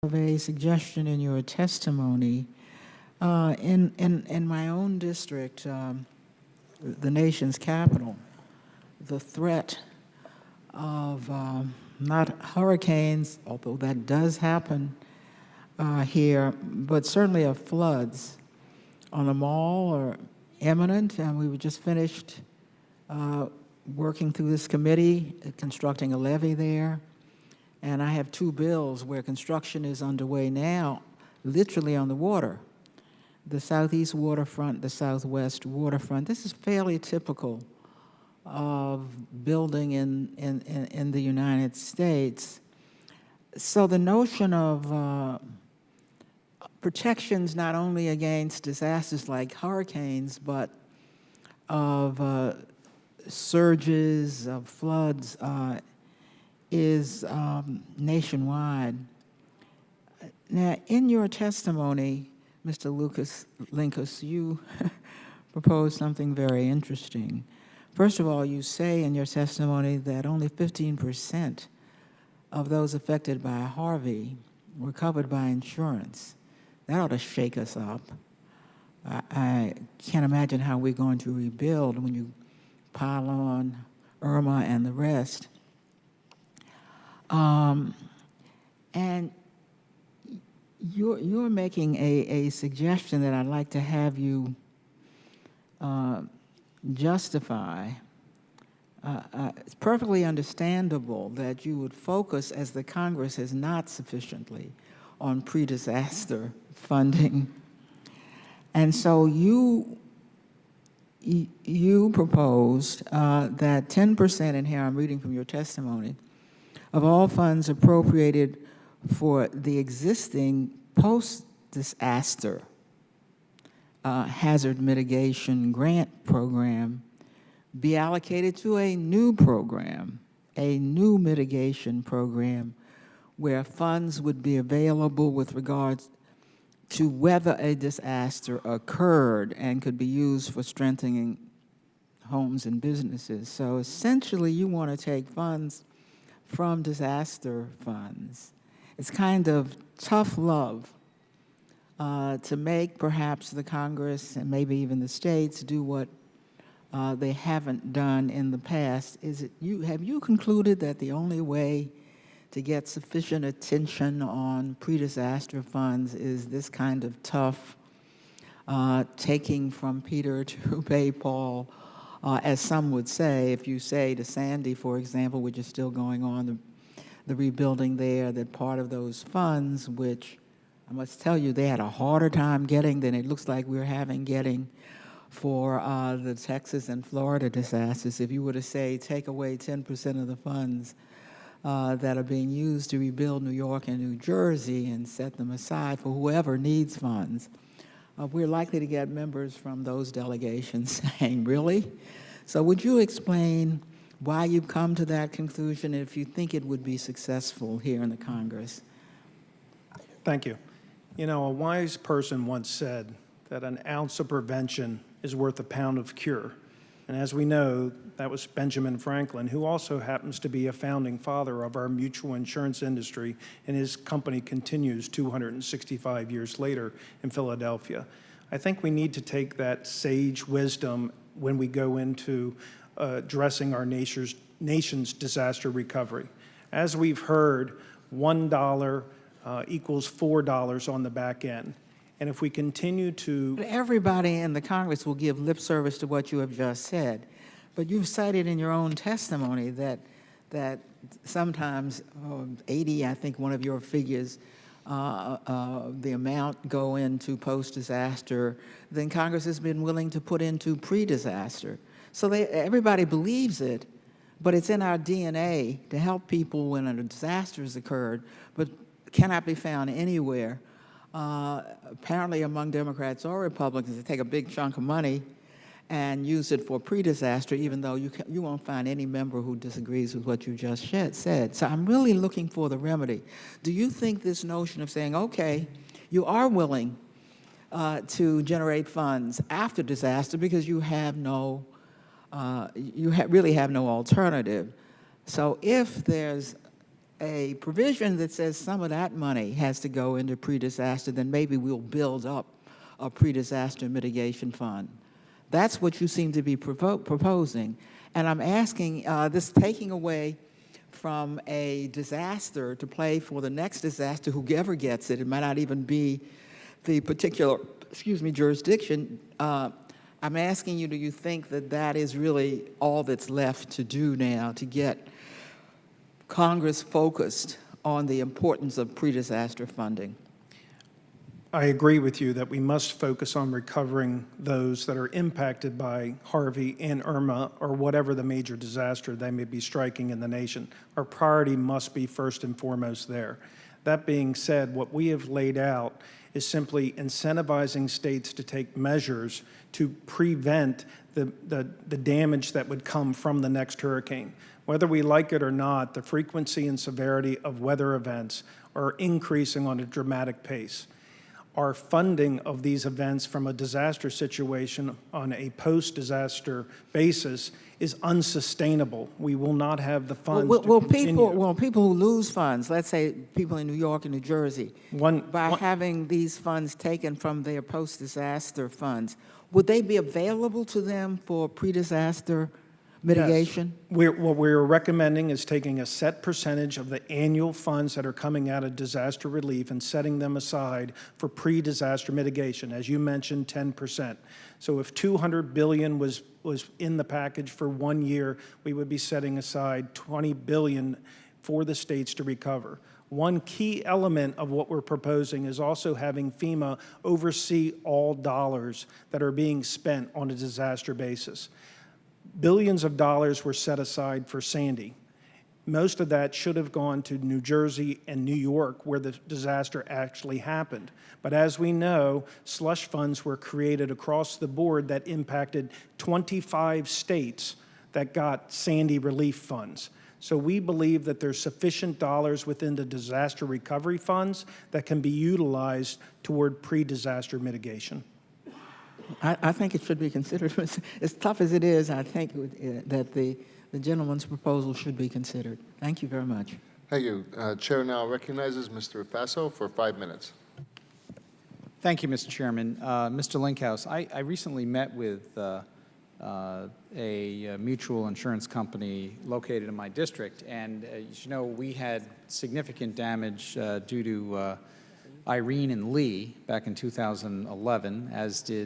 of a suggestion in your testimony. In my own district, the nation's capital, the threat of not hurricanes, although that does happen here, but certainly of floods on the mall are imminent, and we were just finished working through this committee, constructing a levee there. And I have two bills where construction is underway now, literally on the water. The southeast waterfront, the southwest waterfront. This is fairly typical of building in the United States. So the notion of protections not only against disasters like hurricanes, but of surges, of floods, is nationwide. Now, in your testimony, Mr. Linkus, you proposed something very interesting. First of all, you say in your testimony that only 15% of those affected by Harvey were covered by insurance. That ought to shake us up. I can't imagine how we're going to rebuild when you pile on Irma and the rest. And you're making a suggestion that I'd like to have you justify. It's perfectly understandable that you would focus, as the Congress has not sufficiently, on pre-disaster funding. And so you proposed that 10%, and here I'm reading from your testimony, of all funds appropriated for the existing post-disaster hazard mitigation grant program be allocated to a new program, a new mitigation program where funds would be available with regards to whether a disaster occurred and could be used for strengthening homes and businesses. So essentially, you want to take funds from disaster funds. It's kind of tough love to make perhaps the Congress and maybe even the states do what they haven't done in the past. Have you concluded that the only way to get sufficient attention on pre-disaster funds is this kind of tough taking from Peter to pay Paul, as some would say? If you say to Sandy, for example, which is still going on, the rebuilding there, that part of those funds, which I must tell you they had a harder time getting than it looks like we're getting for the Texas and Florida disasters. If you were to say take away 10% of the funds that are being used to rebuild New York and New Jersey and set them aside for whoever needs funds, we're likely to get members from those delegations saying, really? So would you explain why you've come to that conclusion and if you think it would be successful here in the Congress? Thank you. You know, a wise person once said that an ounce of prevention is worth a pound of cure. And as we know, that was Benjamin Franklin, who also happens to be a founding father of our mutual insurance industry, and his company continues 265 years later in Philadelphia. I think we need to take that sage wisdom when we go into addressing our nation's disaster recovery. As we've heard, $1 equals $4 on the back end. And if we continue to... Everybody in the Congress will give lip service to what you have just said, but you've cited in your own testimony that sometimes 80, I think one of your figures, the amount go into post-disaster, then Congress has been willing to put into pre-disaster. So everybody believes it, but it's in our DNA to help people when a disaster has occurred, but cannot be found anywhere. Apparently among Democrats or Republicans, they take a big chunk of money and use it for pre-disaster, even though you won't find any member who disagrees with what you just said. So I'm really looking for the remedy. Do you think this notion of saying, okay, you are willing to generate funds after disaster because you have no, really have no alternative. So if there's a provision that says some of that money has to go into pre-disaster, then maybe we'll build up a pre-disaster mitigation fund. That's what you seem to be proposing. And I'm asking, this taking away from a disaster to play for the next disaster, whoever gets it, it might not even be the particular, jurisdiction. I'm asking you, do you think that that is really all that's left to do now to get Congress focused on the importance of pre-disaster funding? I agree with you that we must focus on recovering those that are impacted by Harvey and Irma or whatever the major disaster they may be striking in the nation. Our priority must be first and foremost there. That being said, what we have laid out is simply incentivizing states to take measures to prevent the damage that would come from the next hurricane. Whether we like it or not, the frequency and severity of weather events are increasing on a dramatic pace. Our funding of these events from a disaster situation on a post-disaster basis is unsustainable. We will not have the funds to continue. People who lose funds, let's say people in New York and New Jersey, by having these funds taken from their post-disaster funds, would they be available to them for pre-disaster mitigation? Yes. What we're recommending is taking a set percentage of the annual funds that are coming out of disaster relief and setting them aside for pre-disaster mitigation. As you mentioned, 10%. So if $200 billion was in the package for 1 year, we would be setting aside $20 billion for the states to recover. One key element of what we're proposing is also having FEMA oversee all dollars that are being spent on a disaster basis. Billions of dollars were set aside for Sandy. Most of that should have gone to New Jersey and New York, where the disaster actually happened. But as we know, slush funds were created across the board that impacted 25 states that got Sandy relief funds. So we believe that there's sufficient dollars within the disaster recovery funds that can be utilized toward pre-disaster mitigation. I think it should be considered. As tough as it is, I think that the gentleman's proposal should be considered. Thank you very much. Thank you. Chair now recognizes Mr. Faso for 5 minutes. Thank you, Mr. Chairman. Mr. Linkhouse, I recently met with a mutual insurance company located in my district, and as you know, we had significant damage due to Irene and Lee back in 2011, as did